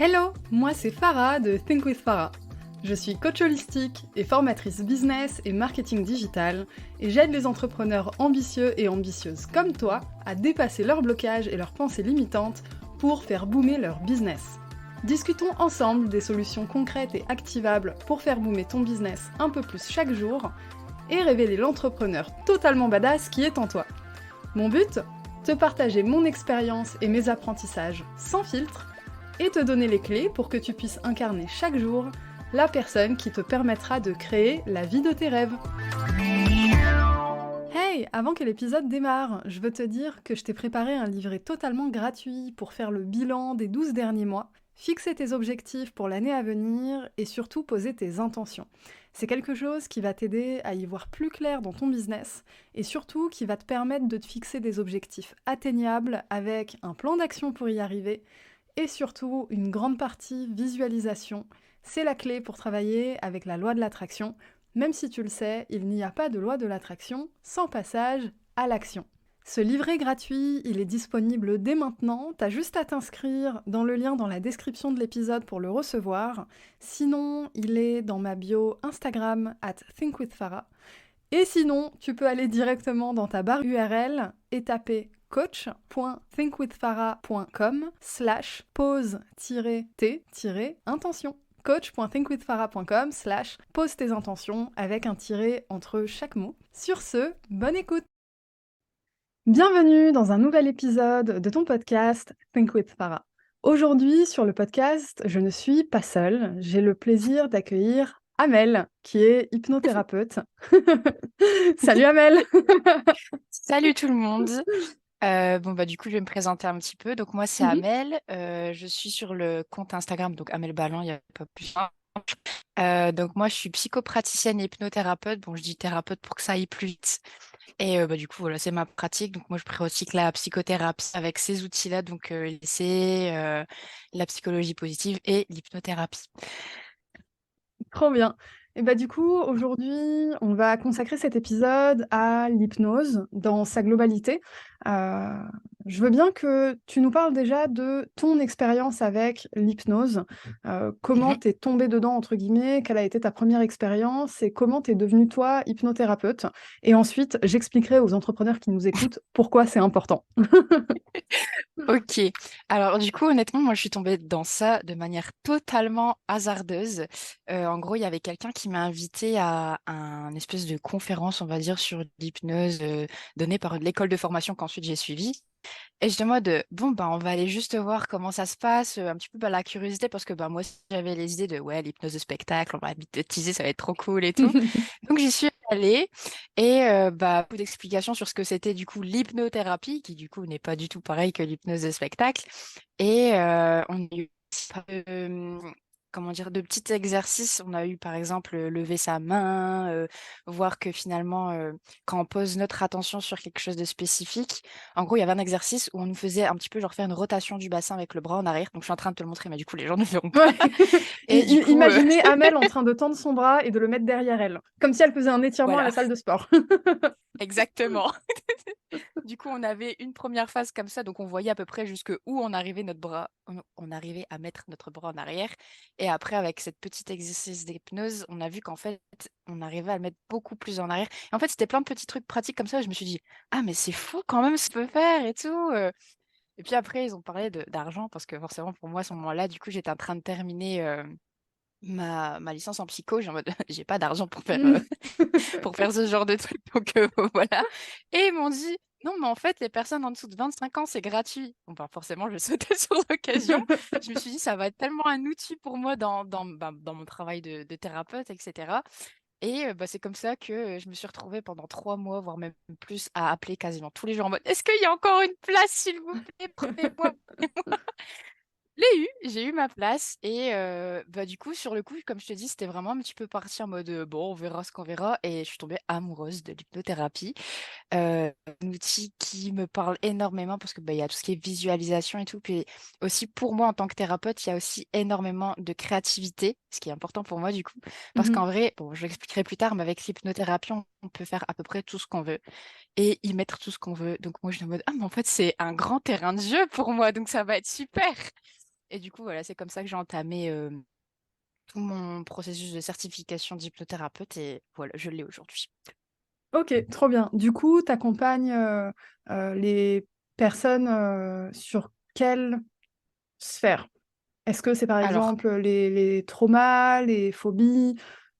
Hello, moi c'est Farah de Think with Farah. Je suis coach holistique et formatrice business et marketing digital et j'aide les entrepreneurs ambitieux et ambitieuses comme toi à dépasser leurs blocages et leurs pensées limitantes pour faire boomer leur business. Discutons ensemble des solutions concrètes et activables pour faire boomer ton business un peu plus chaque jour et révéler l'entrepreneur totalement badass qui est en toi. Mon but ? Te partager mon expérience et mes apprentissages sans filtre et te donner les clés pour que tu puisses incarner chaque jour la personne qui te permettra de créer la vie de tes rêves. Hey, avant que l'épisode démarre, je veux te dire que je t'ai préparé un livret totalement gratuit pour faire le bilan des 12 derniers mois, fixer tes objectifs pour l'année à venir et surtout poser tes intentions. C'est quelque chose qui va t'aider à y voir plus clair dans ton business et surtout qui va te permettre de te fixer des objectifs atteignables avec un plan d'action pour y arriver et surtout une grande partie visualisation. C'est la clé pour travailler avec la loi de l'attraction. Même si tu le sais, il n'y a pas de loi de l'attraction sans passage à l'action. Ce livret gratuit, il est disponible dès maintenant. T'as juste à t'inscrire dans le lien dans la description de l'épisode pour le recevoir. Sinon, il est dans ma bio Instagram @thinkwithfarah. Et sinon, tu peux aller directement dans ta barre URL et taper coach.thinkwithfarah.com/pause-t-intention. coach.thinkwithfarah.com/pose tes intentions avec un tiret entre chaque mot. Sur ce, bonne écoute! Bienvenue dans un nouvel épisode de ton podcast Think with Farah. Aujourd'hui, sur le podcast, je ne suis pas seule. J'ai le plaisir d'accueillir Amel, qui est hypnothérapeute. Salut Amel! Salut tout le monde. Du coup, je vais me présenter un petit peu. Donc, moi, c'est Amel. Je suis sur le compte Instagram, donc Amel Ballan, il n'y a pas plus simple. Donc, moi, je suis psychopraticienne et hypnothérapeute. Bon, je dis thérapeute pour que ça aille plus vite. Et du coup, voilà, c'est ma pratique. Donc, moi, je pratique la psychothérapie avec ces outils-là. Donc, l'essai, la psychologie positive et l'hypnothérapie. Trop bien. Et bah du coup, aujourd'hui, on va consacrer cet épisode à l'hypnose dans sa globalité. Euh, je veux bien que tu nous parles déjà de ton expérience avec l'hypnose, comment Mhm. t'es tombée dedans, entre guillemets, quelle a été ta première expérience et comment t'es devenue, toi, hypnothérapeute. Et ensuite, j'expliquerai aux entrepreneurs qui nous écoutent pourquoi c'est important. Ok. Alors, du coup, honnêtement, moi, je suis tombée dans ça de manière totalement hasardeuse. En gros, il y avait quelqu'un qui m'a invitée à un espèce de conférence, on va dire, sur l'hypnose donnée par l'école de formation qu'ensuite j'ai suivie. Et j'étais en mode, bon, on va aller juste voir comment ça se passe, un petit peu la curiosité, parce que moi aussi, j'avais les idées de, ouais, l'hypnose de spectacle, on va hypnotiser, ça va être trop cool et tout. Donc, j'y suis allée et beaucoup d'explications sur ce que c'était du coup l'hypnothérapie, qui du coup n'est pas du tout pareil que l'hypnose de spectacle. Et on a eu comment dire, de petits exercices. On a eu par exemple lever sa main, voir que finalement, quand on pose notre attention sur quelque chose de spécifique, en gros, il y avait un exercice où on nous faisait un petit peu genre faire une rotation du bassin avec le bras en arrière. Donc, je suis en train de te le montrer, mais du coup, les gens ne le verront pas. Ouais. Et du coup, Imaginez Amel en train de tendre son bras et de le mettre derrière elle, comme si elle faisait un étirement à la voilà, salle de sport. exactement. Du coup, on avait une première phase comme ça, donc on voyait à peu près jusque où on arrivait notre bras, on arrivait à mettre notre bras en arrière. Et après, avec cette petite exercice d'hypnose, on a vu qu'en fait, on arrivait à le mettre beaucoup plus en arrière. Et en fait, c'était plein de petits trucs pratiques comme ça. Je me suis dit, ah, mais c'est fou quand même ce que peut faire et tout. Et puis après, ils ont parlé d'argent parce que forcément, pour moi, à ce moment-là, du coup, j'étais en train de terminer ma licence en psycho. J'ai en mode, j'ai pas d'argent pour faire pour faire ce genre de truc. Donc voilà. Et ils m'ont dit, non, mais en fait, les personnes en dessous de 25 ans, c'est gratuit. Bon, forcément, je sautais sur l'occasion. Je me suis dit, ça va être tellement un outil pour moi dans mon travail de thérapeute, etc. Et c'est comme ça que je me suis retrouvée pendant 3 mois, voire même plus, à appeler quasiment tous les jours en mode, est-ce qu'il y a encore une place, s'il vous plaît, prenez-moi. J'ai eu ma place et du coup, sur le coup, comme je te dis, c'était vraiment un petit peu parti en mode bon, on verra ce qu'on verra et je suis tombée amoureuse de l'hypnothérapie, un outil qui me parle énormément parce que il y a tout ce qui est visualisation et tout, puis aussi pour moi en tant que thérapeute, il y a aussi énormément de créativité, ce qui est important pour moi du coup, parce qu'en Mhm. vrai, bon, je l'expliquerai plus tard, mais avec l'hypnothérapie, on peut faire à peu près tout ce qu'on veut et y mettre tout ce qu'on veut. Donc moi, je suis en mode ah, mais en fait, c'est un grand terrain de jeu pour moi, donc ça va être super. Et du coup, voilà, c'est comme ça que j'ai entamé tout mon processus de certification d'hypnothérapeute et voilà, je l'ai aujourd'hui. OK, trop bien. Du coup, tu accompagnes, les personnes, sur quelle sphère? Est-ce que c'est, par Alors, exemple, les traumas, les phobies?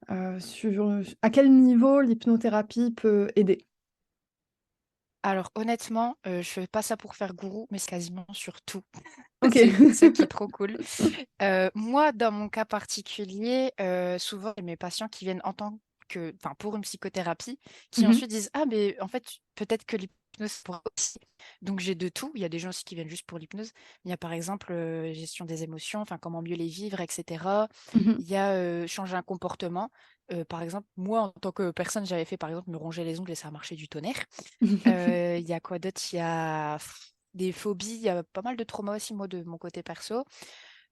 À quel niveau l'hypnothérapie peut aider? alors honnêtement, je fais pas ça pour faire gourou, mais c'est quasiment sur tout. OK. C'est ça qui est trop cool. Moi, dans mon cas particulier, souvent, j'ai mes patients qui viennent en tant que enfin, pour une psychothérapie, qui Mmh mh. ensuite disent: «Ah mais en fait, peut-être que l'hypnose pourrait aussi». Donc j'ai de tout. Il y a des gens aussi qui viennent juste pour l'hypnose. Il y a par exemple, gestion des émotions, enfin comment mieux les vivre et cetera. Mmh. Il y a, changer un comportement. Par exemple, moi, en tant que personne, j'avais fait, par exemple, me ronger les ongles et ça a marché du tonnerre. Il y a quoi d'autre? Il y a des phobies, il y a pas mal de traumas aussi, moi, de mon côté perso.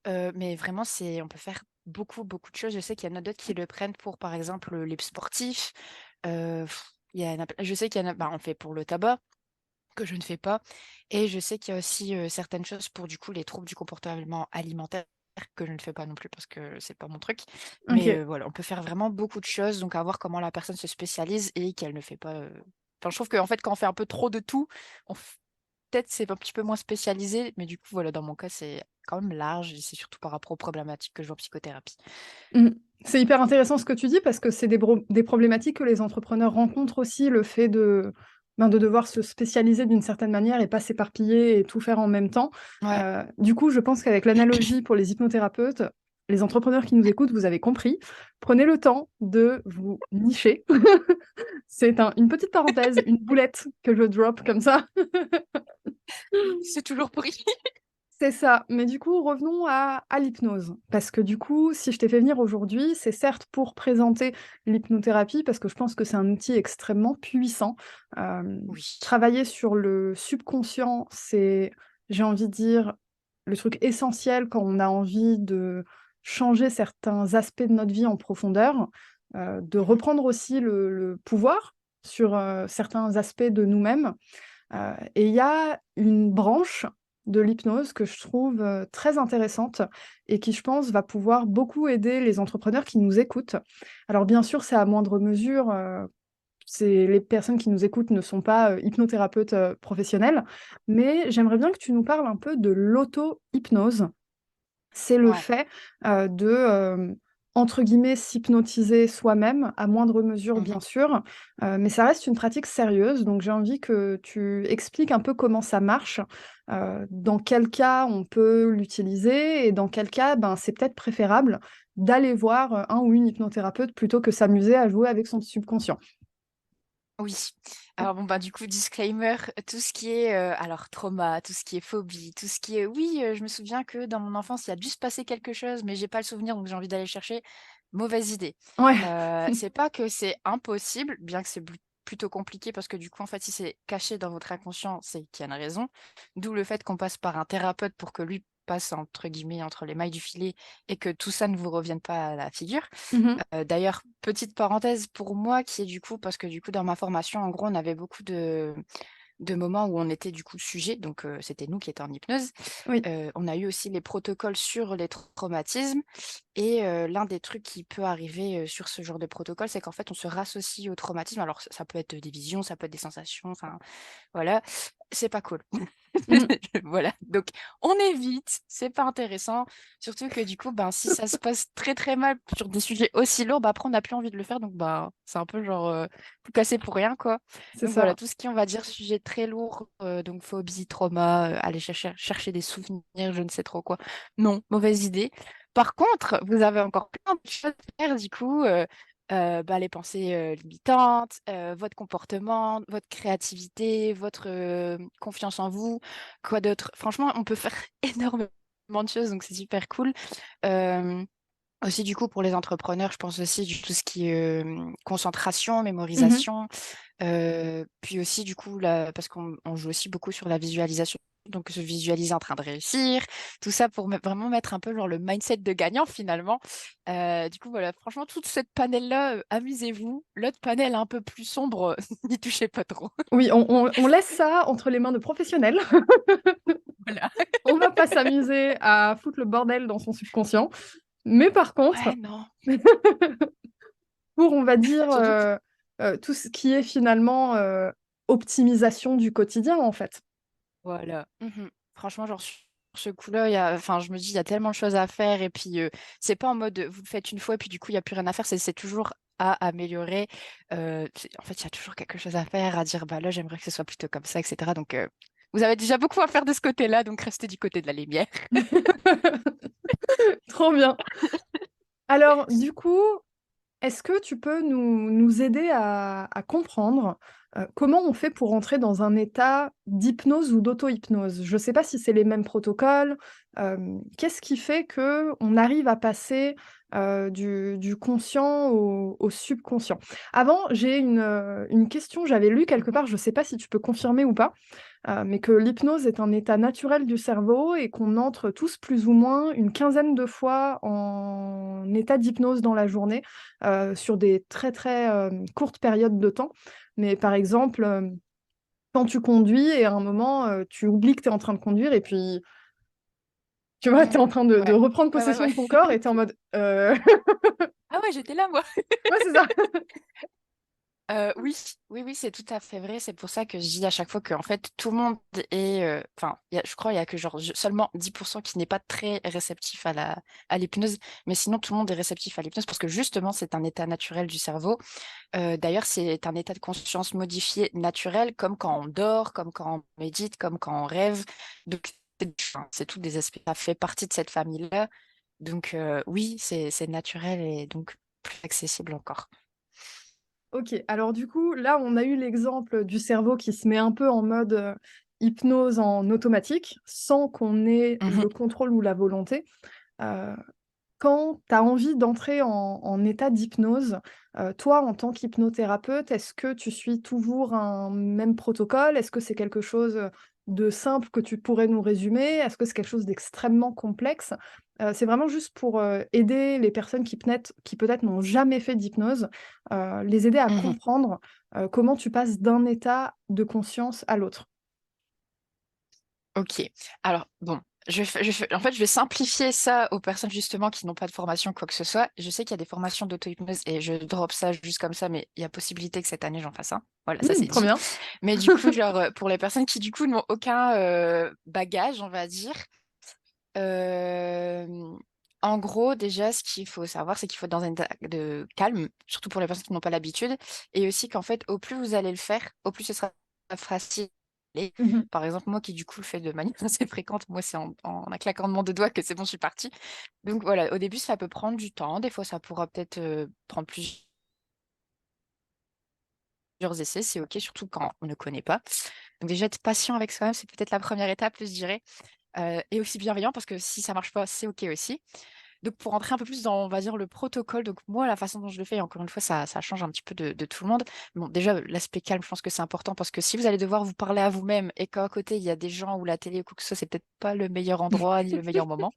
Mais vraiment, on peut faire beaucoup, beaucoup de choses. Je sais qu'il y en a d'autres qui le prennent pour, par exemple, les sportifs. Heu, il y en a je sais qu'il y en a on fait pour le tabac, que je ne fais pas et je sais qu'il y a aussi, certaines choses pour, du coup, les troubles du comportement alimentaire que je ne fais pas non plus parce que c'est pas mon truc. Mais OK. voilà, on peut faire vraiment beaucoup de choses, donc à voir comment la personne se spécialise et qu'elle ne fait pas, enfin, je trouve qu'en fait, quand on fait un peu trop de tout, on f peut-être c'est un petit peu moins spécialisé, mais du coup, voilà, dans mon cas, c'est quand même large et c'est surtout par rapport aux problématiques que je vois en psychothérapie. Mmh. C'est hyper intéressant ce que tu dis parce que c'est des problématiques que les entrepreneurs rencontrent aussi, le fait de devoir se spécialiser d'une certaine manière et pas s'éparpiller et tout faire en même temps. Ouais. Du coup, je pense qu'avec l'analogie pour les hypnothérapeutes, les entrepreneurs qui nous écoutent, vous avez compris. Prenez le temps de vous nicher. C'est une petite parenthèse, une boulette que je drop comme ça. C'est toujours pris. C'est ça, mais du coup, revenons à l'hypnose. Parce que du coup, si je t'ai fait venir aujourd'hui, c'est certes pour présenter l'hypnothérapie, parce que je pense que c'est un outil extrêmement puissant. Oui. Travailler sur le subconscient, c'est, j'ai envie de dire, le truc essentiel quand on a envie de changer certains aspects de notre vie en profondeur, de Mmh. reprendre aussi le pouvoir sur, certains aspects de nous-mêmes. Et il y a une branche de l'hypnose que je trouve, très intéressante et qui, je pense, va pouvoir beaucoup aider les entrepreneurs qui nous écoutent. Alors bien sûr, c'est à moindre mesure, c'est les personnes qui nous écoutent ne sont pas, hypnothérapeutes, professionnels, mais j'aimerais bien que tu nous parles un peu de l'auto-hypnose. C'est le Ouais. fait, de, entre guillemets, «s'hypnotiser soi-même», à moindre mesure Mmh. bien sûr, mais ça reste une pratique sérieuse, donc j'ai envie que tu expliques un peu comment ça marche, dans quel cas on peut l'utiliser et dans quel cas, ben, c'est peut-être préférable d'aller voir, un ou une hypnothérapeute plutôt que s'amuser à jouer avec son subconscient. Oui. Alors bon, bah, du coup, disclaimer, tout ce qui est, alors trauma, tout ce qui est phobie, tout ce qui est: «Oui, je me souviens que dans mon enfance, il y a dû se passer quelque chose, mais j'ai pas le souvenir, donc j'ai envie d'aller le chercher». Mauvaise idée. Ouais. C'est pas que c'est impossible, bien que c'est plutôt compliqué parce que du coup, en fait, si c'est caché dans votre inconscient, c'est qu'il y a une raison. D'où le fait qu'on passe par un thérapeute pour que lui passe, entre guillemets, «entre les mailles du filet» et que tout ça ne vous revienne pas à la figure. Mmh. D'ailleurs, petite parenthèse pour moi qui est du coup parce que du coup dans ma formation, en gros, on avait beaucoup de moments où on était du coup sujet, donc c'était nous qui étions en hypnose. Oui. On a eu aussi les protocoles sur les traumatismes et l'un des trucs qui peut arriver, sur ce genre de protocole, c'est qu'en fait, on se rassocie au traumatisme. Alors ça peut être des visions, ça peut être des sensations, enfin voilà, c'est pas cool. Mmh. Voilà, donc on évite, c'est pas intéressant. Surtout que du coup, ben, si ça se passe très, très mal sur des sujets aussi lourds, bah, après on n'a plus envie de le faire donc bah, c'est un peu genre, tout casser pour rien, quoi. C'est Donc voilà, ça. tout ce qui est, on va dire, sujet très lourd, donc phobie, trauma, aller chercher des souvenirs, je ne sais trop quoi. Non, mauvaise idée. Par contre, vous avez encore plein de choses à faire du coup, bah, les pensées, limitantes, votre comportement, votre créativité, votre, confiance en vous. Quoi d'autre? Franchement, on peut faire énormément de choses, donc c'est super cool. Hem, Aussi du coup pour les entrepreneurs, je pense aussi du tout ce qui est, concentration, Mmh. mémorisation, puis aussi du coup parce qu'on joue aussi beaucoup sur la visualisation. donc se visualiser en train de réussir, tout ça pour vraiment mettre un peu genre le mindset de gagnant finalement. Du coup, voilà, franchement, toute cette panel-là, amusez-vous. L'autre panel un peu plus sombre, n'y touchez pas trop. Oui, on laisse ça entre les mains de professionnels. Voilà. On va pas s'amuser à foutre le bordel dans son subconscient. Mais par Ouais, contre, non. pour, on va dire, Surtout que tout ce qui est finalement optimisation du quotidien, en fait. voilà. Franchement, genre sur ce coup-là, enfin, je me dis, il y a tellement de choses à faire. Et puis, c'est pas en mode vous le faites une fois et puis du coup, il n'y a plus rien à faire. C'est toujours à améliorer. En fait, il y a toujours quelque chose à faire, à dire, bah là, j'aimerais que ce soit plutôt comme ça, etc. Donc, vous avez déjà beaucoup à faire de ce côté-là, donc restez du côté de la lumière. Trop bien. Alors, du coup, est-ce que tu peux nous aider à comprendre comment on fait pour entrer dans un état d'hypnose ou d'auto-hypnose? Je ne sais pas si c'est les mêmes protocoles. Qu'est-ce qui fait que on arrive à passer du conscient au subconscient? Avant, j'ai une question, j'avais lu quelque part, je ne sais pas si tu peux confirmer ou pas, mais que l'hypnose est un état naturel du cerveau et qu'on entre tous plus ou moins une quinzaine de fois en état d'hypnose dans la journée, sur des très, très, courtes périodes de temps. Mais par exemple, quand tu conduis et à un moment, tu oublies que tu es en train de conduire et puis, tu vois, tu es en train de Ouais. reprendre Ouais, ouais, possession ouais. de ton corps et tu es en mode: Ah ouais, j'étais là, moi. Ouais, c'est ça. Oui, oui, oui, c'est tout à fait vrai. C'est pour ça que je dis à chaque fois que en fait tout le monde est, enfin, je crois il y a que genre seulement 10% qui n'est pas très réceptif à l'hypnose, mais sinon tout le monde est réceptif à l'hypnose parce que justement c'est un état naturel du cerveau. D'ailleurs, c'est un état de conscience modifié naturel, comme quand on dort, comme quand on médite, comme quand on rêve. Donc c'est tous des aspects. Ça fait partie de cette famille-là. Donc oui, c'est naturel et donc plus accessible encore. OK, alors du coup, là, on a eu l'exemple du cerveau qui se met un peu en mode, hypnose en automatique, sans qu'on ait Mhm. le contrôle ou la volonté. Heu, Quand tu as envie d'entrer en état d'hypnose, toi, en tant qu'hypnothérapeute, est-ce que tu suis toujours un même protocole? Est-ce que c'est quelque chose, de simple que tu pourrais nous résumer? Est-ce que c'est quelque chose d'extrêmement complexe? C'est vraiment juste pour, aider les personnes qui peut-être n'ont jamais fait d'hypnose, les aider à Mhm. comprendre, comment tu passes d'un état de conscience à l'autre. Ok. Alors, bon, en fait, je vais simplifier ça aux personnes justement qui n'ont pas de formation, quoi que ce soit. Je sais qu'il y a des formations d'auto-hypnose et je drop ça juste comme ça, mais il y a possibilité que cette année j'en fasse un. Voilà, ça c'est Trop dit. bien. Mais du coup, genre, pour les personnes qui du coup n'ont aucun bagage, on va dire, euh, en gros, déjà, ce qu'il faut savoir, c'est qu'il faut être dans un état de calme, surtout pour les personnes qui n'ont pas l'habitude, et aussi qu'en fait, au plus vous allez le faire, au plus ce sera facile. Et, Mmh. par exemple, moi qui du coup le fais de manière assez fréquente, moi c'est en un claquement de doigts que c'est bon, je suis partie. Donc voilà, au début, ça peut prendre du temps, des fois ça pourra peut-être prendre plusieurs essais, c'est ok, surtout quand on ne connaît pas. Donc déjà, être patient avec soi-même, c'est peut-être la première étape, je dirais. Et aussi bienveillant, parce que si ça marche pas, c'est ok aussi. Donc, pour rentrer un peu plus dans, on va dire, le protocole, donc moi, la façon dont je le fais, et encore une fois, ça change un petit peu de tout le monde. Bon, déjà, l'aspect calme, je pense que c'est important parce que si vous allez devoir vous parler à vous-même et qu'à côté, il y a des gens ou la télé ou quoi que ce soit, c'est peut-être pas le meilleur endroit ni le meilleur moment.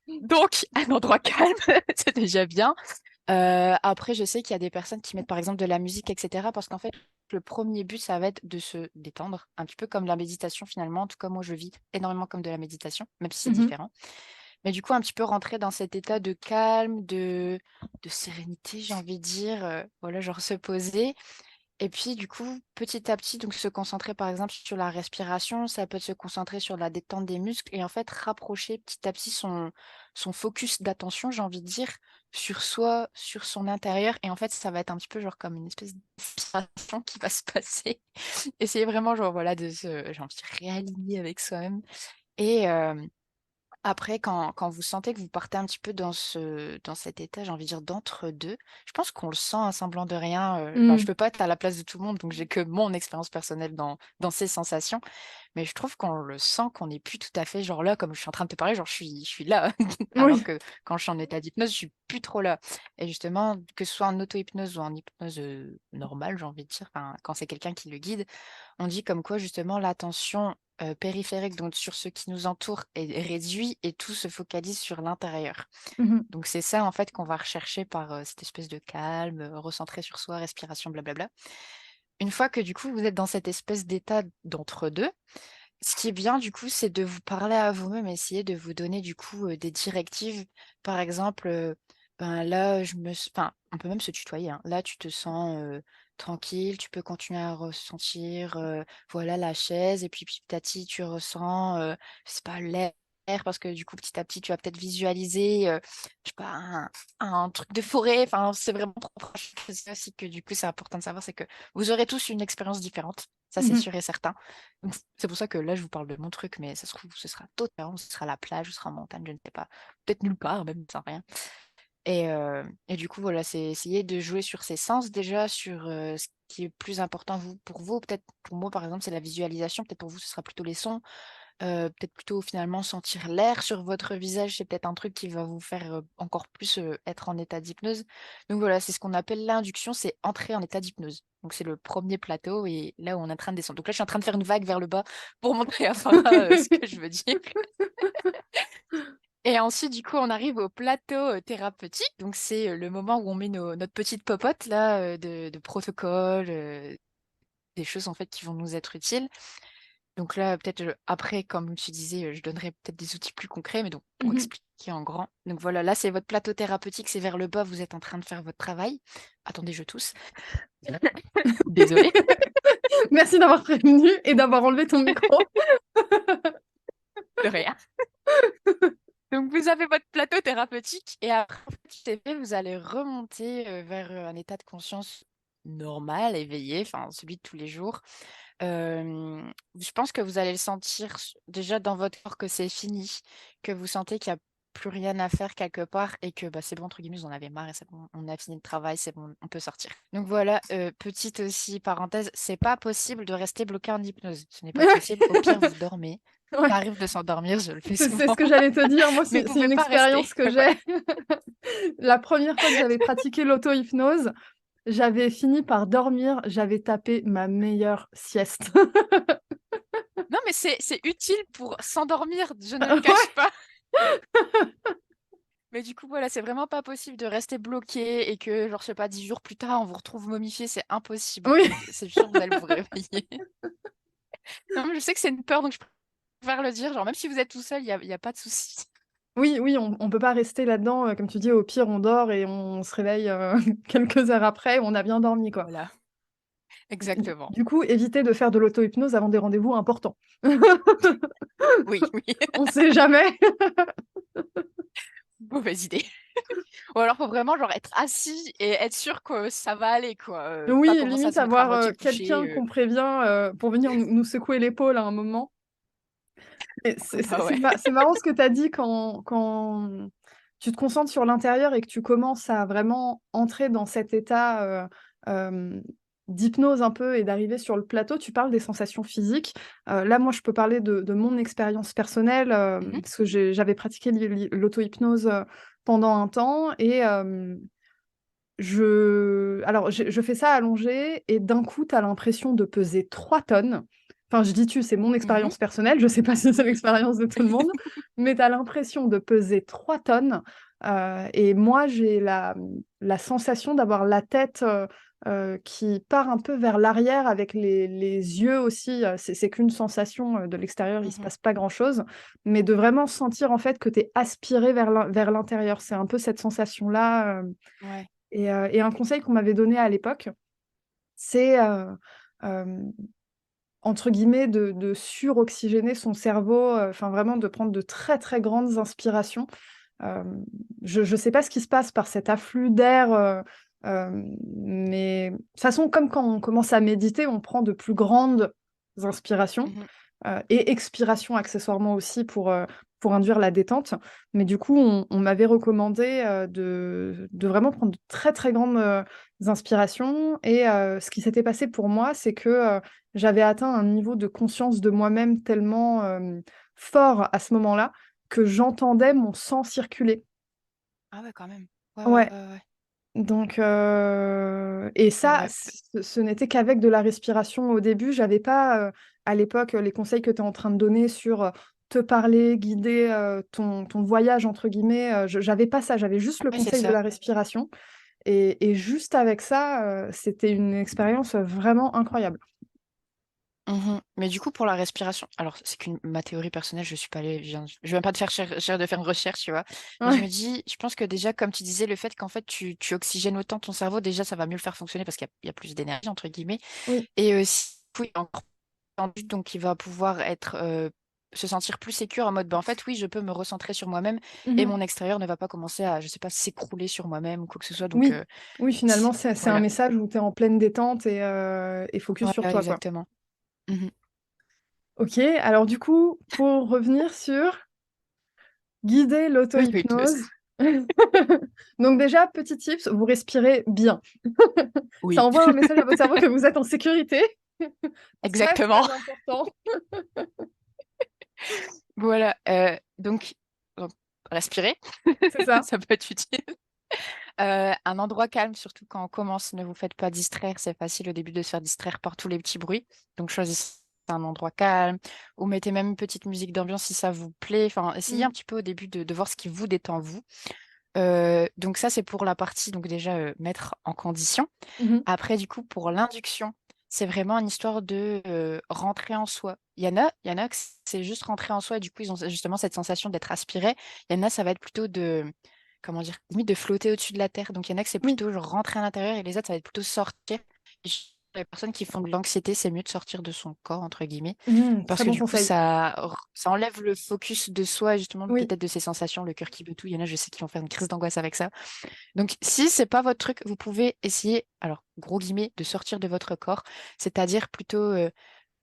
Donc, un endroit calme, c'est déjà bien. Après, je sais qu'il y a des personnes qui mettent par exemple de la musique, etc. Parce qu'en fait, le premier but, ça va être de se détendre, un petit peu comme la méditation finalement. En tout cas, moi, je vis énormément comme de la méditation, même si c'est Mmh. différent. Mais du coup, un petit peu rentrer dans cet état de calme, de sérénité, j'ai envie de dire. Voilà, genre se poser. Et puis, du coup, petit à petit, donc se concentrer par exemple sur la respiration, ça peut se concentrer sur la détente des muscles et en fait rapprocher petit à petit son focus d'attention, j'ai envie de dire, sur soi, sur son intérieur. Et en fait, ça va être un petit peu genre comme une espèce d'inspiration qui va se passer. Essayer vraiment, genre, voilà, j'ai envie de dire, réaligner avec soi-même. Et, après, quand vous sentez que vous partez un petit peu dans cet état, j'ai envie de dire d'entre-deux, je pense qu'on le sent à semblant de rien. Bah, je Mmh. peux pas être à la place de tout le monde, donc j'ai que mon expérience personnelle dans ces sensations. mais je trouve qu'on le sent qu'on n'est plus tout à fait genre là, comme je suis en train de te parler, genre je suis là, alors Oui. que quand je suis en état d'hypnose, je suis plus trop là. Et justement, que ce soit en auto-hypnose ou en hypnose normale, j'ai envie de dire, enfin, quand c'est quelqu'un qui le guide, on dit comme quoi justement l'attention périphérique, donc sur ce qui nous entoure, est réduite et tout se focalise sur l'intérieur. Mmh. Donc c'est ça en fait qu'on va rechercher par cette espèce de calme, recentré sur soi, respiration, blablabla. Une fois que du coup vous êtes dans cette espèce d'état d'entre-deux, ce qui est bien du coup, c'est de vous parler à vous-même, essayer de vous donner du coup des directives. Par exemple, ben là, enfin, on peut même se tutoyer, hein. Là, tu te sens tranquille, tu peux continuer à ressentir, voilà, la chaise, et puis petit à petit, tu ressens, je sais pas, l'air, parce que du coup, petit à petit, tu vas peut-être visualiser, je sais pas, un truc de forêt. Enfin, c'est vraiment trop proche. C'est ça aussi que du coup, c'est important de savoir, c'est que vous aurez tous une expérience différente. Ça, c'est Mmh. sûr et certain. Donc, c'est pour ça que là, je vous parle de mon truc, mais ça se trouve, ce sera totalement, ce sera la plage, ce sera en montagne, je ne sais pas. Peut-être nulle part, même, sans rien. Et du coup, voilà, c'est essayer de jouer sur ses sens déjà, sur ce qui est plus important pour vous. Peut-être pour moi, par exemple, c'est la visualisation. Peut-être pour vous, ce sera plutôt les sons. Peut-être plutôt finalement sentir l'air sur votre visage, c'est peut-être un truc qui va vous faire encore plus être en état d'hypnose. Donc voilà, c'est ce qu'on appelle l'induction, c'est entrer en état d'hypnose. Donc c'est le premier plateau et là où on est en train de descendre. Donc là, je suis en train de faire une vague vers le bas pour montrer à Farah ce que je veux dire. Et ensuite, du coup, on arrive au plateau thérapeutique. Donc c'est le moment où on met notre petite popote là de protocole, des choses en fait qui vont nous être utiles. Donc là, peut-être après, comme tu disais, je donnerai peut-être des outils plus concrets, mais donc pour Mmh. expliquer en grand. Donc voilà, là, c'est votre plateau thérapeutique, c'est vers le bas, vous êtes en train de faire votre travail. Attendez, je tousse. Désolée. Merci d'avoir prévenu et d'avoir enlevé ton micro. De rien. Donc vous avez votre plateau thérapeutique et après, en fait, c'est fait, vous allez remonter vers un état de conscience normal, éveillé, enfin celui de tous les jours. Je pense que vous allez le sentir déjà dans votre corps que c'est fini, que vous sentez qu'il y a plus rien à faire quelque part et que bah, c'est bon, entre guillemets, vous en avez marre et c'est bon, on a fini le travail, c'est bon, on peut sortir. Donc voilà, petite aussi parenthèse, c'est pas possible de rester bloqué en hypnose. Ce n'est pas possible. Au pire, vous dormez. Ça Ouais, arrive de s'endormir, je le fais c'est ce souvent, que j'allais te dire. Moi, mais vous c'est pouvez une pas rester. expérience que Voilà. j'ai. La première fois que j'avais pratiqué l'auto-hypnose, j'avais fini par dormir, j'avais tapé ma meilleure sieste. Non, mais c'est utile pour s'endormir, je ne le cache Ouais, pas. Mais du coup, voilà, c'est vraiment pas possible de rester bloqué et que, genre, je sais pas, 10 jours plus tard, on vous retrouve momifié, c'est impossible. oui, C'est sûr, vous allez vous réveiller. Non, mais je sais que c'est une peur, donc je préfère le dire. Genre, même si vous êtes tout seul, y a pas de souci. oui, oui, on peut pas rester là-dedans, comme tu dis, au pire, on dort et on se réveille, quelques heures après, on a bien dormi, quoi. Voilà, Du exactement. du coup, évitez de faire de l'auto-hypnose avant des rendez-vous importants. Oui, oui, On sait jamais. mauvaise idée. Ou alors, faut vraiment, genre, être assis et être sûr que ça va aller, quoi. Pas Oui, commencer à limite se mettre à avoir, moitié quelqu'un couché. qu'on prévient, pour venir nous secouer l'épaule à un moment. Et Bah ouais. c'est marrant ce que tu as dit quand tu te concentres sur l'intérieur et que tu commences à vraiment entrer dans cet état, d'hypnose un peu et d'arriver sur le plateau, tu parles des sensations physiques. Là, moi, je peux parler de mon expérience personnelle, Mhm, parce que j'avais pratiqué l'auto-hypnose, pendant un temps et je fais ça allongé et d'un coup, tu as l'impression de peser 3 tonnes. Enfin, je dis «tu», c'est mon mhm, expérience personnelle, je sais pas si c'est l'expérience de tout le monde, mais tu as l'impression de peser 3 tonnes, et moi, j'ai la sensation d'avoir la tête, qui part un peu vers l'arrière avec les yeux aussi, c'est qu'une sensation, de l'extérieur, il se mhm. passe pas grand-chose, mais de vraiment sentir, en fait, que tu es aspiré vers l'intérieur. C'est un peu cette sensation-là, Ouais. et un conseil qu'on m'avait donné à l'époque, c'est, hem, entre guillemets, de «suroxygéner» son cerveau, enfin vraiment de prendre de très, très grandes inspirations. Hem, je sais pas ce qui se passe par cet afflux d'air, mais de toute façon, comme quand on commence à méditer, on prend de plus grandes inspirations, Mhm, et expirations accessoirement aussi pour induire la détente. Mais du coup, on m'avait recommandé de vraiment prendre de très, très grandes inspirations. Et ce qui s'était passé pour moi, c'est que j'avais atteint un niveau de conscience de moi-même tellement fort à ce moment-là que j'entendais mon sang circuler. Ah ouais, quand même. Ouais, ouais, Ouais. ouais, ouais. Donc et Et ça, ouais. ce n'était qu'avec de la respiration au début. J'avais pas, à l'époque, les conseils que tu es en train de donner sur, te parler, guider, ton «voyage» entre guillemets, je j'avais pas ça, j'avais juste le Ouais, c'est conseil de ça. la respiration et juste avec ça, c'était une expérience, vraiment incroyable. Mais du coup, pour la respiration, alors c'est qu'une ma théorie personnelle, je suis pas allée, je viens pas de faire une recherche, tu vois. Mais je me Ouais, dis, je pense que déjà, comme tu disais, le fait qu'en fait tu oxygènes autant ton cerveau, déjà ça va mieux le faire fonctionner parce qu'il y a plus d'énergie entre guillemets. oui. Et aussi, du coup, il est encore tendu, donc il va pouvoir être se sentir plus sécure en mode, bah, en fait, oui, je peux me recentrer sur moi-même et Mmh. mon extérieur ne va pas commencer à, je sais pas, s'écrouler sur moi-même ou quoi que ce soit. Donc Oui, oui, finalement, c'est un voilà. message où tu es en pleine détente et focus Ouais, sur ouais, toi, quoi. exactement. Mhm. OK, alors du coup, pour revenir sur guider L'auto-hypnose. l'auto-hypnose. Donc déjà, petit tips, vous respirez bien. Ça Oui, envoie un message à votre cerveau que vous êtes en sécurité. Très, exactement. très important. Voilà, donc respirer, C'est ça. ça peut être utile. Un endroit calme, surtout quand on commence, ne vous faites pas distraire. C'est facile au début de se faire distraire par tous les petits bruits. Donc choisissez un endroit calme ou mettez même une petite musique d'ambiance si ça vous plaît. Enfin, essayez Mmh. un petit peu au début de voir ce qui vous détend vous. Donc ça, c'est pour la partie donc déjà, mettre en condition. Mmh mh. Après, du coup, pour l'induction, c'est vraiment une histoire de rentrer en soi. Il y en a que c'est juste rentrer en soi et du coup, ils ont justement cette sensation d'être aspirés. Il y en a, ça va être plutôt de, comment dire, limite de flotter au-dessus de la terre. Donc, il y en a que c'est Oui. plutôt genre rentrer à l'intérieur et les autres, ça va être plutôt sortir. Les personnes qui font de l'anxiété, c'est mieux de sortir de son corps, entre guillemets, Mmh, parce très que bon du coup, conseil. ça enlève le focus de soi et justement Oui. peut-être de ses sensations, le cœur qui veut tout. Il y en a, je sais, qui vont faire une crise d'angoisse avec ça. Donc, si c'est pas votre truc, vous pouvez essayer, alors gros guillemets, de sortir de votre corps, c'est-à-dire plutôt,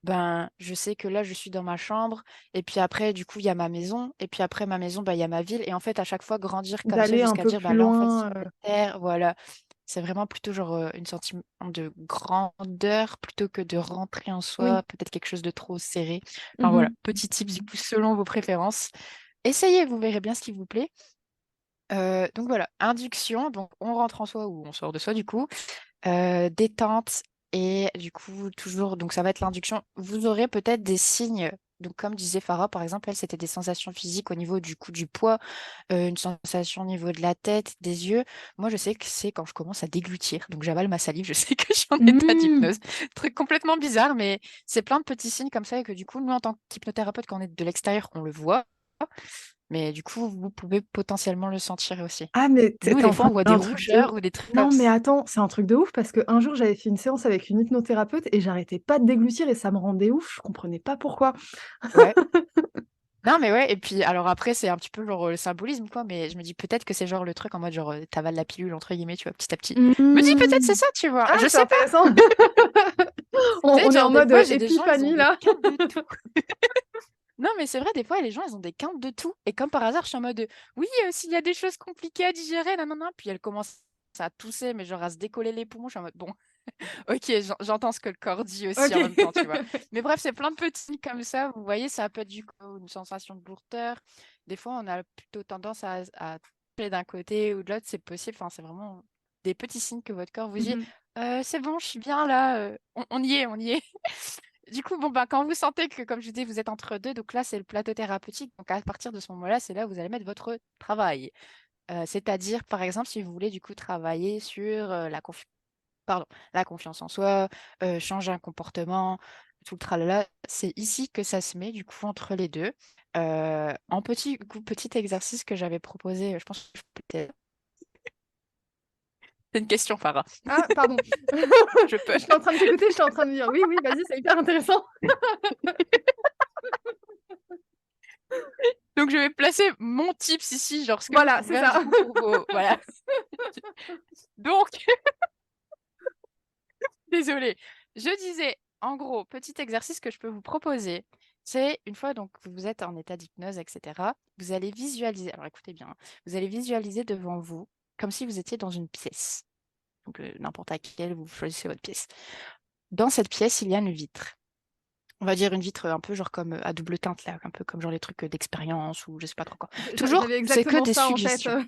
ben, je sais que là, je suis dans ma chambre, et puis après, du coup, il y a ma maison, et puis après ma maison, bah, il y a ma ville, et en fait, à chaque fois, grandir comme ça D'aller un jusqu'à peu dire, bah plus là, en fait, c'est loin, cette terre, voilà. C'est vraiment plutôt genre une sentiment de grandeur plutôt que de rentrer en soi, oui. peut-être quelque chose de trop serré. Enfin Mmh voilà, mh. petit tips du coup selon vos préférences. Essayez, vous verrez bien ce qui vous plaît. Donc voilà, induction, donc on rentre en soi ou on sort de soi du coup. Détente et du coup toujours donc ça va être l'induction. Vous aurez peut-être des signes, donc comme disait Farah par exemple, elle, c'était des sensations physiques au niveau du coup du poids, une sensation au niveau de la tête, des yeux. Moi, je sais que c'est quand je commence à déglutir, donc j'avale ma salive, je sais que je suis en état Mmh. d'hypnose. Truc complètement bizarre, mais c'est plein de petits signes comme ça et que du coup, nous, en tant qu'hypnothérapeute, quand on est de l'extérieur, on le voit. Mais du coup, vous pouvez potentiellement le sentir aussi. Ah mais tu Nous, es des en fois, train on de voit dire des un truc de rougeurs ou des trucs comme non mais ça. attends, c'est un truc de ouf parce qu'un jour j'avais fait une séance avec une hypnothérapeute et j'arrêtais pas de déglutir et ça me rendait ouf, je comprenais pas pourquoi. Ouais. Non, mais ouais. Et puis, alors après, c'est un petit peu genre le symbolisme, quoi. Mais je me dis peut-être que c'est genre le truc en mode genre t'avales la pilule, entre guillemets, tu vois, petit à petit. Je me dis peut-être c'est Mmh. ça, tu vois. Ah, Je c'est sais pas. intéressant. Tu sais, On est en genre des mode, fois, j'ai des gens, ils ont épiphanie des là. quintes de tout. Non, mais c'est vrai, des fois, les gens, ils ont des quintes de tout. Et comme par hasard, je suis en mode, oui, s'il y a des choses compliquées à digérer, non, non, non. Puis elle commence à tousser, mais genre à se décoller les poumons. Je suis en mode, bon, ok, j'entends ce que le corps dit aussi en OK. même temps, tu vois. Mais bref, c'est plein de petits comme ça. Vous voyez, ça peut être du coup une sensation de lourdeur. Des fois, on a plutôt tendance à toucher d'un côté ou de l'autre, c'est possible. Enfin, c'est vraiment des petits signes que votre corps vous dit, Mmh. c'est bon, je suis bien là, on y est, on y est. Du coup, bon, bah, quand vous sentez que, comme je dis, vous êtes entre deux, donc là, c'est le plateau thérapeutique. Donc, à partir de ce moment-là, c'est là où vous allez mettre votre travail. C'est-à-dire, par exemple, si vous voulez, du coup, travailler sur la confiance en soi, changer un comportement, tout le tralala, c'est ici que ça se met, du coup, entre les deux. En petit exercice que j'avais proposé, je pense que c'est une question, Farah. Ah pardon. Je peux. J'étais en train de t'écouter, j'étais en train de me dire: «Oui, oui, vas-y, c'est hyper intéressant». Donc, je vais placer mon tips ici, genre ce que je Voilà, peux c'est faire, du ça. coup, pour vos... Voilà. Donc, désolée. Je disais, en gros, petit exercice que je peux vous proposer, C'est une fois donc que vous êtes en état d'hypnose, et cetera, vous allez visualiser alors écoutez bien, hein, vous allez visualiser devant vous comme si vous étiez dans une pièce. Donc n'importe laquelle, vous choisissez votre pièce. Dans cette pièce, il y a une vitre. On va dire une vitre, un peu genre comme, à double teinte là, un peu comme genre les trucs, d'expérience ou je sais pas trop quoi. Toujours, J'avais c'est que exactement des ça en tête. suggestions.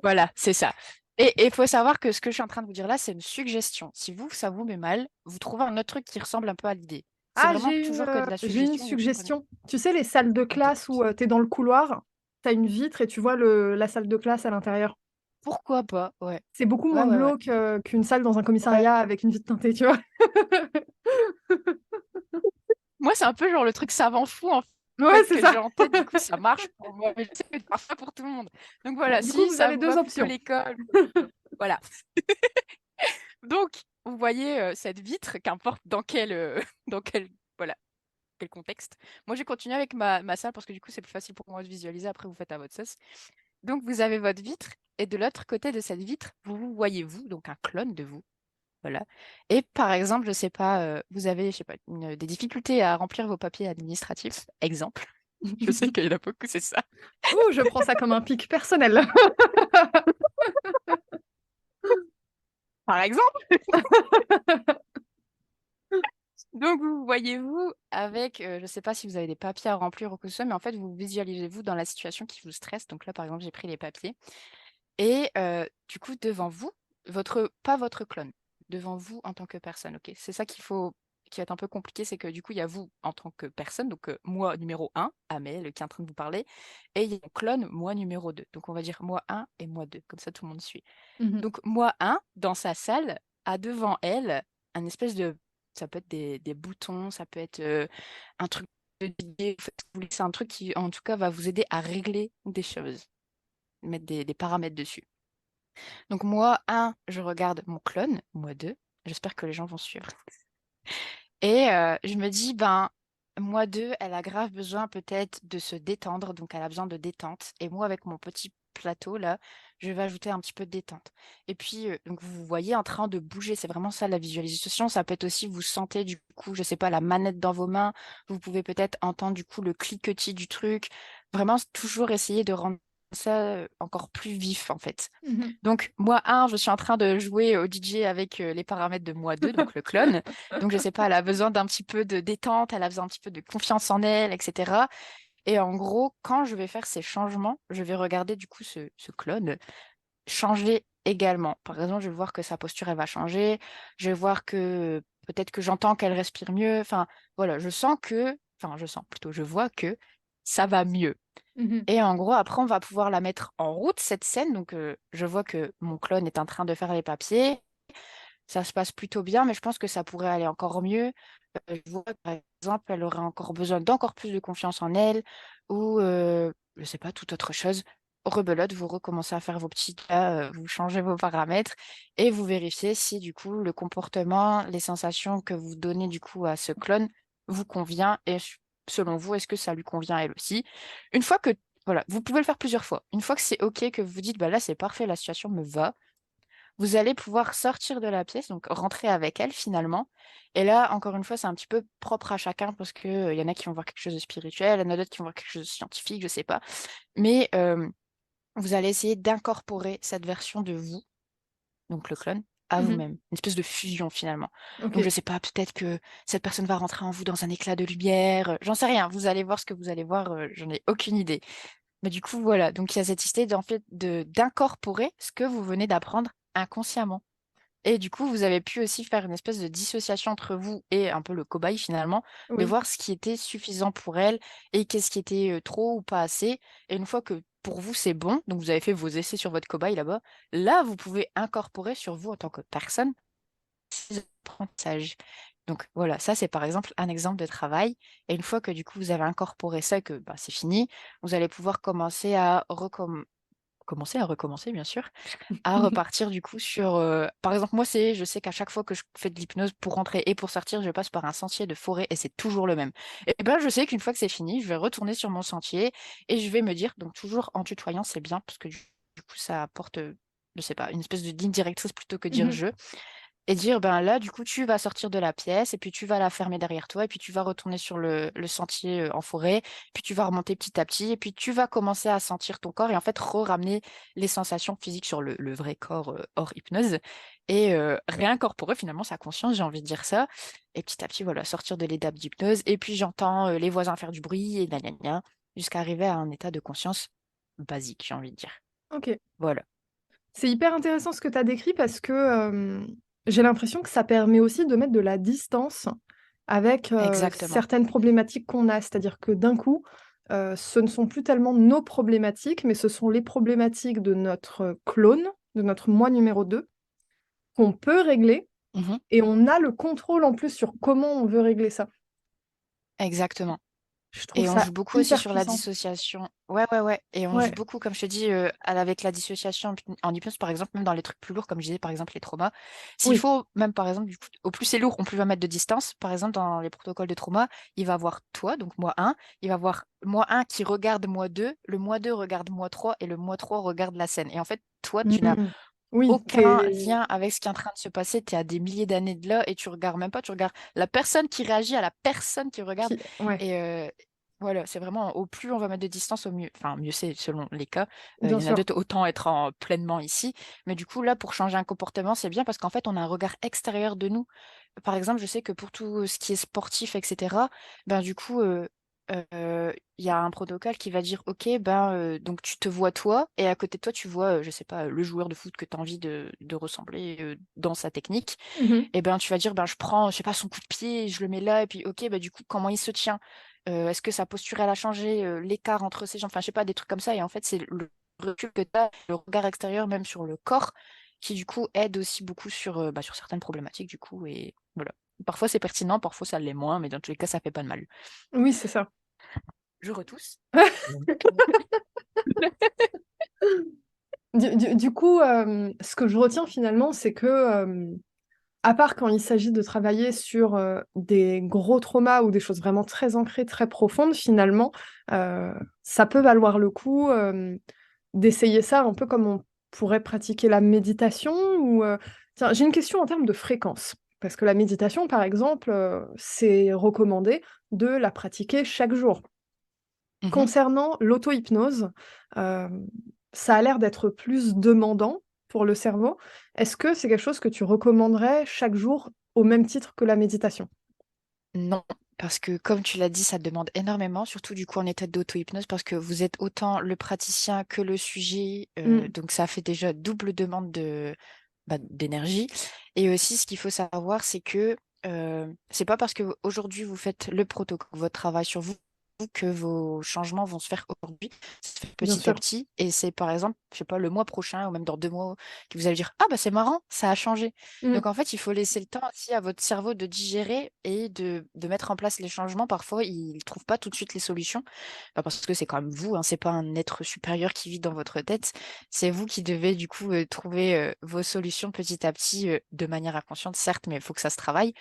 Voilà, c'est ça. Et il faut savoir que ce que je suis en train de vous dire là, c'est une suggestion. Si vous, ça vous met mal, vous trouvez un autre truc qui ressemble un peu à l'idée. C'est Ah, vraiment toujours que de la j'ai une suggestion, donc prenez suggestion. Tu sais les salles de OK. classe où, tu es dans le couloir, tu as une vitre et tu vois la salle de classe à l'intérieur? Pourquoi pas? Ouais. C'est beaucoup Ouais, moins ouais, ouais. glauque, qu'une salle dans un Ouais. commissariat avec une vitre teintée, tu vois? Moi, c'est un peu genre le truc savant fou en Ouais, fait c'est que j'ai ça. en tête, du coup ça marche pour moi, mais je sais que ça marche pas pour tout le monde. Donc Bah, voilà, du coup, si vous ça avez vous 2 va plutôt options. l'école, voilà. Donc vous voyez, cette vitre, qu'importe dans quel, dans quel voilà, quel contexte. Moi, j'ai continué avec ma salle parce que du coup, c'est plus facile pour moi de visualiser, après vous faites à votre sauce. Donc vous avez votre vitre et de l'autre côté de cette vitre, vous voyez vous, donc un clone de vous. Voilà. Et par exemple, je sais pas, vous avez, je sais pas, des difficultés à remplir vos papiers administratifs, exemple. Je sais qu'il y en a beaucoup, c'est ça. Ouh, je prends ça comme un pic personnel. Par exemple. Donc vous voyez-vous avec, je sais pas si vous avez des papiers à remplir ou que ce soit, mais en fait, vous visualisez-vous dans la situation qui vous stresse. Donc là, par exemple, j'ai pris les papiers et du coup, devant vous, pas votre clone, devant vous en tant que personne, OK? C'est ça qui va être un peu compliqué, c'est que du coup, il y a vous en tant que personne, donc moi numéro 1, Amel, qui est en train de vous parler et il y a mon clone, moi numéro 2. Donc on va dire moi 1 et moi 2, comme ça tout le monde suit. Mmh mh. Donc moi 1, dans sa salle, a devant elle un espèce de ça peut être des boutons, ça peut être, un truc de DJ, en fait, vous voulez, c'est un truc qui, en tout cas, va vous aider à régler des choses, mettre des paramètres dessus. Donc moi 1, je regarde mon clone, moi 2, j'espère que les gens vont suivre et je me dis: «Ben, moi 2, elle a grave besoin peut-être de se détendre, donc elle a besoin de détente et moi avec mon petit plateau là, je vais ajouter un petit peu de détente» et puis, donc vous vous voyez en train de bouger, c'est vraiment ça la visualisation. Ça peut être aussi, vous sentez du coup, je sais pas, la manette dans vos mains, vous pouvez peut-être entendre du coup le cliquetis du truc. Vraiment toujours essayer de rendre ça, encore plus vif en fait. Mmh. Donc moi 1, je suis en train de jouer au DJ avec, les paramètres de moi 2, donc le clone. Donc je sais pas, elle a besoin d'un petit peu de détente, elle a besoin un petit peu de confiance en elle, et cetera et en gros, quand je vais faire ces changements, je vais regarder du coup ce clone changer également. Par exemple, je vais voir que sa posture, elle va changer, je vais voir que peut-être que j'entends qu'elle respire mieux, enfin voilà, je sens plutôt, je vois que ça va mieux. Mmh. Et en gros, après, on va pouvoir la mettre en route, cette scène. Donc, je vois que mon clone est en train de faire les papiers. Ça se passe plutôt bien, mais je pense que ça pourrait aller encore mieux. Je vois que, par exemple, elle aurait encore besoin d'encore plus de confiance en elle ou, je sais pas, toute autre chose. Rebelote, vous recommencez à faire vos petits tas, vous changez vos paramètres et vous vérifiez si, du coup, le comportement, les sensations que vous donnez, du coup, à ce clone vous convient et selon vous, est-ce que ça lui convient elle aussi? Une fois que voilà, vous pouvez le faire plusieurs fois. Une fois que c'est OK, que vous vous dites: «Bah, là, c'est parfait, la situation me va», vous allez pouvoir sortir de la pièce, donc rentrer avec elle finalement. Et là, encore une fois, c'est un petit peu propre à chacun parce que, il y en a qui vont voir quelque chose de spirituel, il y en a d'autres qui vont voir quelque chose de scientifique, je sais pas. Mais, vous allez essayer d'incorporer cette version de vous, donc le clone, à Mmh. vous-même. Une espèce de fusion finalement. Donc je OK. sais pas, peut-être que cette personne va rentrer en vous dans un éclat de lumière, j'en sais rien. Vous allez voir ce que vous allez voir, j'en ai aucune idée. Mais du coup, voilà, donc il y a cette idée d'en fait d'incorporer ce que vous venez d'apprendre inconsciemment. Et du coup, vous avez pu aussi faire une espèce de dissociation entre vous et un peu le cobaye finalement, de Oui. voir ce qui était suffisant pour elle et qu'est-ce qui était, trop ou pas assez. Et une fois que pour vous c'est bon, donc vous avez fait vos essais sur votre cobaye là-bas, là vous pouvez incorporer sur vous en tant que personne ces apprentissages. Donc voilà, ça c'est par exemple un exemple de travail. Et une fois que du coup vous avez incorporé ça, que bah, c'est fini, vous allez pouvoir commencer à recommencer bien sûr, à repartir du coup sur, par exemple moi je sais qu'à chaque fois que je fais de l'hypnose pour rentrer et pour sortir, je passe par un sentier de forêt et c'est toujours le même. Et ben, je sais qu'une fois que c'est fini, je vais retourner sur mon sentier et je vais me dire, donc toujours en tutoyant, c'est bien parce que du coup ça apporte, je sais pas, une espèce de ligne directrice plutôt que dire Mmh. «je». et dire, ben là, du coup, tu vas sortir de la pièce et puis tu vas la fermer derrière toi et puis tu vas retourner sur le sentier en forêt, puis tu vas remonter petit à petit et puis tu vas commencer à sentir ton corps et en fait ramener les sensations physiques sur le vrai corps hors hypnose et réincorporer finalement sa conscience, j'ai envie de dire ça. Et petit à petit, voilà, sortir de l'étape d'hypnose et puis j'entends les voisins faire du bruit et gna gna gna, jusqu'à arriver à un état de conscience basique, j'ai envie de dire. OK. Voilà, C'est hyper intéressant ce que tu as décrit parce que, j'ai l'impression que ça permet aussi de mettre de la distance avec, exactement. certaines problématiques qu'on a. C'est-à-dire que d'un coup, ce ne sont plus tellement nos problématiques, mais ce sont les problématiques de notre clone, de notre moi numéro 2, qu'on peut régler Mhm. et on a le contrôle en plus sur comment on veut régler ça. Exactement. Je trouve Et on ça joue beaucoup aussi hyper sur la puissant. dissociation. Ouais, ouais, ouais. Et on joue Ouais, beaucoup, comme je te dis, avec la dissociation en hypnose, par exemple, même dans les trucs plus lourds, comme je disais, par exemple, les traumas. S'il oui. faut, même par exemple, au plus c'est lourd, on plus va mettre de distance. Par exemple, dans les protocoles de trauma, il va voir toi, donc moi un. Il va voir moi un qui regarde moi 2. Le moi 2 regarde moi 3 et le moi 3 regarde la scène. Et en fait, toi, tu n'as Mmh. Oui, aucun tu lien avec ce qui est en train de se passer. Tu es à des milliers d'années de là et tu regardes même pas, tu regardes la personne qui réagit à la personne qui regarde. qui ouais, Et voilà, c'est vraiment au plus on va mettre de distance, au mieux. Enfin, mieux c'est selon les cas. Il bien y en a sûr. d'autres, autant être pleinement ici. Mais du coup, là, pour changer un comportement, c'est bien parce qu'en fait, on a un regard extérieur de nous. Par exemple, je sais que pour tout ce qui est sportif, etc., ben, du coup, il y a un protocole qui va dire, OK, ben, donc tu te vois toi, et à côté de toi, tu vois, je sais pas, le joueur de foot que tu as envie de ressembler dans sa technique. Mmh. Et ben, tu vas dire, ben, je prends, je sais pas, son coup de pied, je le mets là, et puis, OK, ben, du coup, comment il se tient? Est-ce que sa posture, elle a changé? L'écart entre ses jambes, enfin, je sais pas, des trucs comme ça. Et en fait, c'est le recul que tu as, le regard extérieur, même sur le corps, qui, du coup, aide aussi beaucoup sur, bah, sur certaines problématiques, du coup, et voilà. Parfois, c'est pertinent, parfois, ça l'est moins, mais dans tous les cas, ça fait pas de mal. Oui, c'est ça. Je retousse. Du coup, ce que je retiens finalement, c'est que, à part quand il s'agit de travailler sur, des gros traumas ou des choses vraiment très ancrées, très profondes, finalement, heu, ça peut valoir le coup, d'essayer ça un peu comme on pourrait pratiquer la méditation ou, tiens, j'ai une question en termes de fréquence. Parce que la méditation, par exemple, c'est recommandé de la pratiquer chaque jour. Mmh. Concernant l'auto-hypnose, hem, ça a l'air d'être plus demandant pour le cerveau. Est-ce que c'est quelque chose que tu recommanderais chaque jour au même titre que la méditation? Non, parce que comme tu l'as dit, ça demande énormément, surtout du coup en état d'auto-hypnose, parce que vous êtes autant le praticien que le sujet, Mmh, donc ça fait déjà double demande bah, d'énergie. Et aussi, ce qu'il faut savoir, c'est que c'est pas parce que aujourd'hui vous faites le protocole, votre travail sur vous, que vos changements vont se faire aujourd'hui, ça se fait bien petit à sûr. petit. Et c'est par exemple, je sais pas, le mois prochain ou même dans 2 mois, que vous allez dire, ah bah c'est marrant, ça a changé. Mmh, Donc en fait, il faut laisser le temps aussi à votre cerveau de digérer et de mettre en place les changements. Parfois, il ne trouve pas tout de suite les solutions. Bah, parce que c'est quand même vous, hein, c'est pas un être supérieur qui vit dans votre tête. C'est vous qui devez du coup trouver vos solutions petit à petit de manière inconsciente, certes, mais il faut que ça se travaille.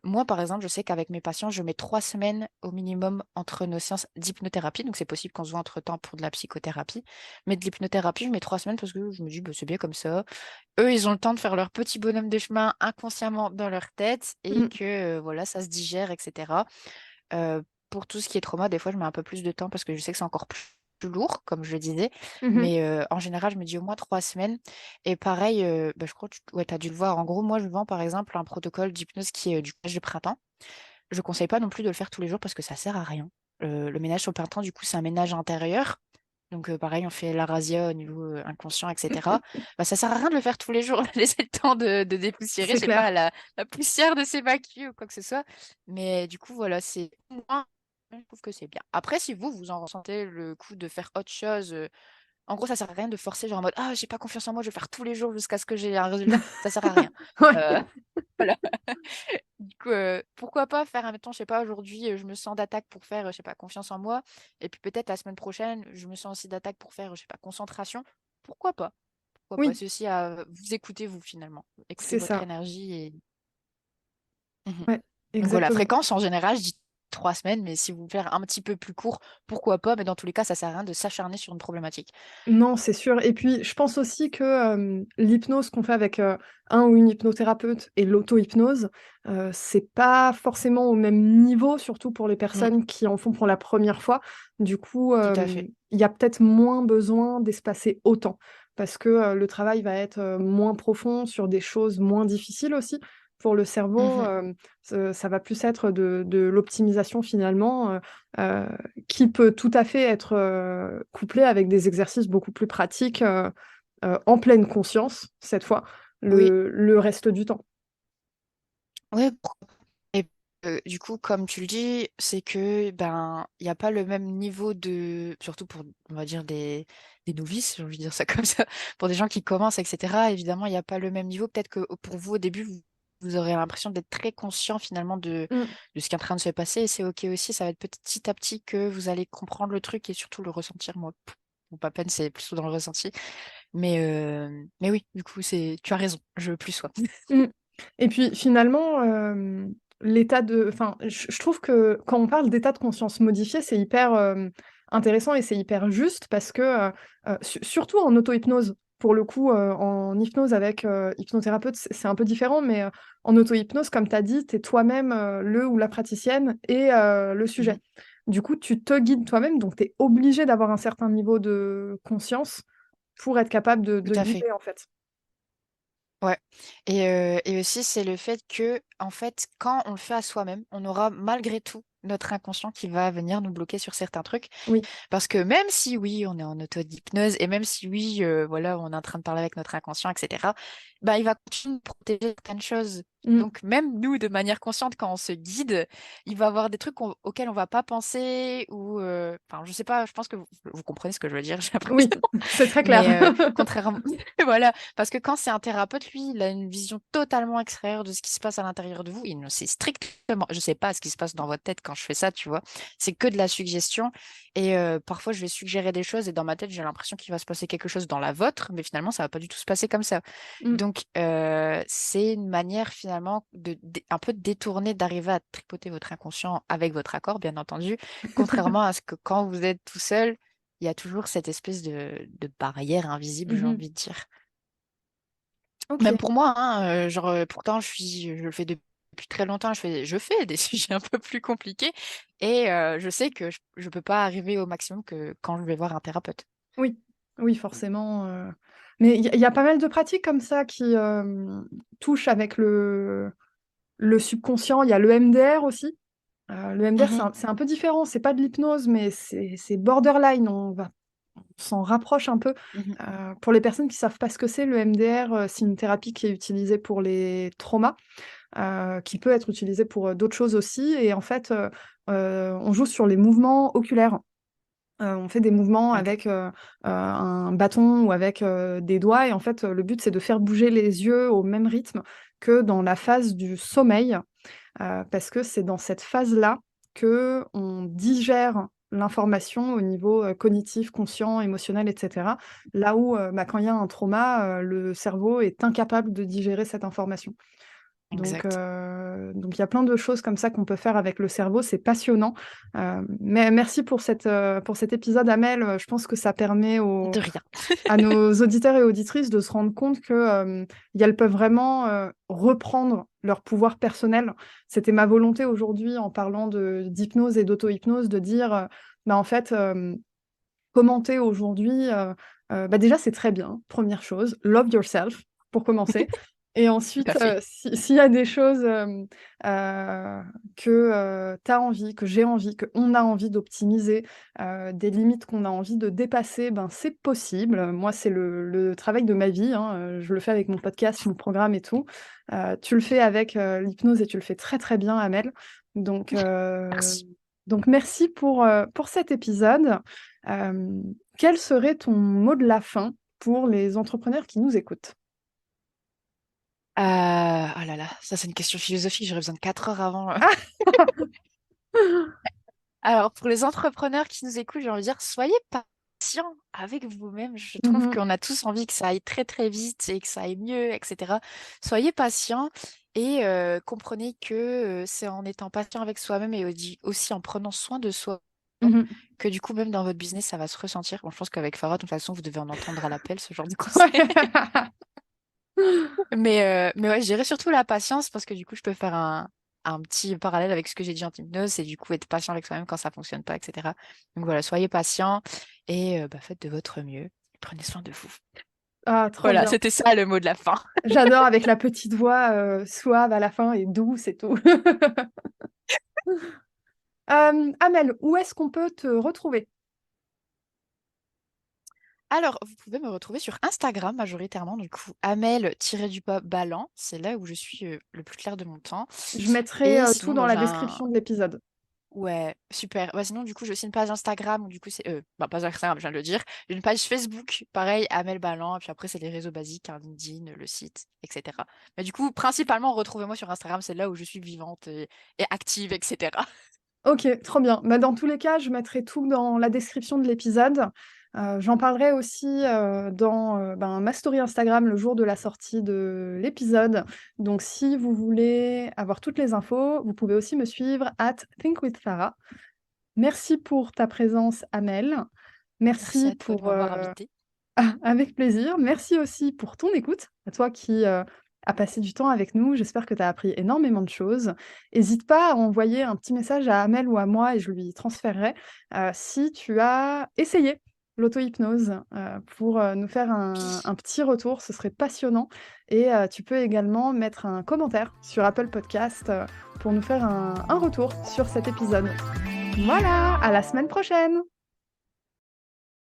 Moi, par exemple, je sais qu'avec mes patients, je mets 3 semaines au minimum entre nos séances d'hypnothérapie. Donc, c'est possible qu'on se voit entre-temps pour de la psychothérapie. Mais de l'hypnothérapie, je mets 3 semaines parce que je me dis, bah, c'est bien comme ça. Eux, ils ont le temps de faire leur petit bonhomme de chemin inconsciemment dans leur tête et mmh, que, voilà, ça se digère, et cetera. Pour tout ce qui est trauma, des fois, je mets un peu plus de temps parce que je sais que c'est encore plus lourd, comme je le disais. mmh. Mais en général, je me dis au moins 3 semaines. Et pareil, bah, je crois que ouais, tu as dû le voir. En gros, moi, je vends par exemple un protocole d'hypnose qui est du ménage de printemps. Je conseille pas non plus de le faire tous les jours parce que ça sert à rien. Le ménage sur le printemps, du coup, c'est un ménage intérieur. Donc pareil, on fait la razzia au niveau inconscient, etc. Bah, ça sert à rien de le faire tous les jours, laisser le temps de dépoussiérer, je C'est sais pas, clair. la poussière de s'évacuer ou quoi que ce soit. Mais du coup, voilà, c'est moi, je trouve que c'est bien. Après, si vous, vous en ressentez le coup de faire autre chose, en gros, ça sert à rien de forcer, genre en mode, ah, j'ai pas confiance en moi, je vais faire tous les jours jusqu'à ce que j'ai un résultat. Ça sert à rien. Ouais, Euh, voilà. Du coup, pourquoi pas faire, admettons, je sais pas, aujourd'hui, je me sens d'attaque pour faire, je sais pas, confiance en moi. Et puis peut-être la semaine prochaine, je me sens aussi d'attaque pour faire, je sais pas, concentration. Pourquoi pas? Pourquoi pas? oui, C'est aussi à vous écouter, vous, finalement. Écoutez c'est votre ça. énergie et. Mhm. Ouais, Donc voilà, exactement. fréquence en général, je dis. 3 semaines, mais si vous voulez faire un petit peu plus court, pourquoi pas, mais dans tous les cas, ça sert à rien de s'acharner sur une problématique. Non, c'est sûr et puis je pense aussi que, l'hypnose qu'on fait avec, un ou une hypnothérapeute et l'auto-hypnose, c'est pas forcément au même niveau, surtout pour les Mmh, personnes qui en font pour la première fois. Du coup, tout à fait. il y a peut-être moins besoin d'espacer autant parce que, le travail va être, moins profond sur des choses moins difficiles aussi. Pour le cerveau, Mmh. ça va plus être de l'optimisation finalement, heu qui peut tout à fait être, couplé avec des exercices beaucoup plus pratiques, en pleine conscience, cette fois, Oui, le reste du temps. oui, et du coup, comme tu le dis, c'est que, ben, il y a pas le même niveau de surtout pour, on va dire des novices, j'ai envie de dire ça comme ça, pour des gens qui commencent et cetera, évidemment, il y a pas le même niveau. Peut-être que pour vous, au début, vous aurez l'impression d'être très conscient finalement Mmh, de ce qui est en train de se passer et c'est OK aussi. Ça va être petit à petit que vous allez comprendre le truc et surtout le ressentir. Moi, pour pas peine, c'est plutôt dans le ressenti. Mais oui, du coup, c'est tu as raison, je plus sois. mmh et puis finalement, l'état de enfin, je trouve que quand on parle d'état de conscience modifié, c'est hyper, intéressant et c'est hyper juste parce que, surtout en auto-hypnose. Pour le coup, en hypnose avec, hypnothérapeute, c'est un peu différent, mais, en auto-hypnose, comme tu as dit, tu es toi-même, le ou la praticienne et le Mmh sujet. mh. Du coup, tu te guides toi-même, donc tu es obligé d'avoir un certain niveau de conscience pour être capable Tout de à fait. guider, en fait. Ouais et aussi, c'est le fait que, en fait, quand on le fait à soi-même, on aura malgré tout notre inconscient qui va venir nous bloquer sur certains trucs. Oui, Parce que même si oui, on est en auto-hypnose et même si oui, voilà, on est en train de parler avec notre inconscient, et cetera, bah, il va continuer de protéger certaines choses. mmh, Donc même nous, de manière consciente, quand on se guide, il va y avoir des trucs auxquels on va pas penser ou enfin, je sais pas, je pense que vous comprenez ce que je veux dire, j'ai l'impression. oui, c'est très clair. Mais contrairement voilà, parce que quand c'est un thérapeute, lui, il a une vision totalement extérieure de ce qui se passe à l'intérieur de vous. Il ne sait strictement je sais pas ce qui se passe dans votre tête quand je fais ça, tu vois? C'est que de la suggestion et parfois je vais suggérer des choses et dans ma tête, j'ai l'impression qu'il va se passer quelque chose dans la vôtre, mais finalement ça va pas du tout se passer comme ça. Mmh, Donc c'est une manière finalement un peu détournée d'arriver à tripoter votre inconscient avec votre accord, bien entendu, contrairement à ce que quand vous êtes tout seul, il y a toujours cette espèce de barrière invisible, j'ai mmh. envie de dire. Même OK. pour moi, hein, genre, pourtant je le fais depuis très longtemps, je fais des sujets un peu plus compliqués et je sais que je peux pas arriver au maximum que quand je vais voir un thérapeute. Oui, oui, forcément, mais il y a pas mal de pratiques comme ça qui, touchent avec le subconscient. Il y a le MDR aussi. Le MDR, Mmh. c'est un peu différent, c'est pas de l'hypnose, mais c'est borderline, on s'en rapproche un peu. Mmh. Pour les personnes qui savent pas ce que c'est, le MDR, c'est une thérapie qui est utilisée pour les traumas, qui peut être utilisée pour, d'autres choses aussi et en fait, on joue sur les mouvements oculaires. On fait des mouvements OK. avec, un bâton ou avec, des doigts et en fait, le but, c'est de faire bouger les yeux au même rythme que dans la phase du sommeil, parce que c'est dans cette phase-là qu'on digère l'information au niveau, cognitif, conscient, émotionnel et cetera. Là où, bah, quand il y a un trauma, le cerveau est incapable de digérer cette information. Exact. Donc il y a plein de choses comme ça qu'on peut faire avec le cerveau, c'est passionnant. Mais merci pour cet épisode Amel, je pense que ça permet De rien. à nos auditeurs et auditrices de se rendre compte que, elles peuvent vraiment, reprendre leur pouvoir personnel. C'était ma volonté aujourd'hui en parlant d'hypnose et d'auto-hypnose de dire, bah, en fait, comment tu es aujourd'hui, bah, déjà c'est très bien, première chose, love yourself pour commencer et Tout à ensuite, fait. s'il y a des choses, que, tu as envie, que j'ai envie, qu'on a envie d'optimiser, des limites qu'on a envie de dépasser, ben, c'est possible. Moi, c'est le travail de ma vie, hein, je le fais avec mon podcast, mon programme et tout. Tu le fais avec, l'hypnose et tu le fais très, très bien, Amel. Donc heu, Merci. donc merci pour cet épisode. Quel serait ton mot de la fin pour les entrepreneurs qui nous écoutent? Oh là là, ça c'est une question philosophique, j'aurais besoin de 4 heures avant, Alors, pour les entrepreneurs qui nous écoutent, j'ai envie de dire, soyez patients avec vous-même. Je Mmh trouve mh. qu'on a tous envie que ça aille très très vite et que ça aille mieux, etc. Soyez patients Et comprenez que c'est en étant patient avec soi-même et aussi en prenant soin de soi Mhm. que du coup, même dans votre business, ça va se ressentir. Bon, je pense qu'avec Farah, de toute façon, vous devez en entendre à l'appel, ce genre de conseils. Ouais. Mais ouais, je dirais surtout la patience parce que du coup, je peux faire un petit parallèle avec ce que j'ai dit en hypnose, c'est du coup être patient avec soi-même quand ça fonctionne pas, etc. Donc voilà, soyez patient et faites de votre mieux. Prenez soin de vous. Ah, trop Voilà, bien. c'était ça le mot de la fin. J'adore avec la petite voix suave à la fin et douce et tout. Amel, où est-ce qu'on peut te retrouver? Alors, vous pouvez me retrouver sur Instagram majoritairement, du coup, Amel-Ballant, c'est là où je suis le plus clair de mon temps. Je mettrai Et tout sinon, dans bah, la j'ai un... description de l'épisode. Ouais, super. Bah, sinon, du coup, j'ai aussi une page Instagram, où du coup, c'est... bah, pas Instagram, je viens de le dire. J'ai une page Facebook, pareil, Amel Ballant, et puis après, c'est les réseaux basiques, hein, LinkedIn, le site, etc. Mais du coup, principalement, retrouvez-moi sur Instagram, c'est là où je suis vivante et active, etc. Ok, trop bien. Bah, dans tous les cas, je mettrai tout dans la description de l'épisode. J'en parlerai aussi dans ma story Instagram le jour de la sortie de l'épisode. Donc, si vous voulez avoir toutes les infos, vous pouvez aussi me suivre at thinkwithfarah. Merci pour ta présence, Amel. Merci Merci à toi de pour m'avoir invitée. avec plaisir. Merci aussi pour ton écoute, à toi qui as passé du temps avec nous. J'espère que tu as appris énormément de choses. N'hésite pas à envoyer un petit message à Amel ou à moi et je lui transférerai si tu as essayé l'auto-hypnose pour nous faire Oui, un petit retour. Ce serait passionnant. Et tu peux également mettre un commentaire sur Apple Podcast pour nous faire un retour sur cet épisode. Voilà, à la semaine prochaine!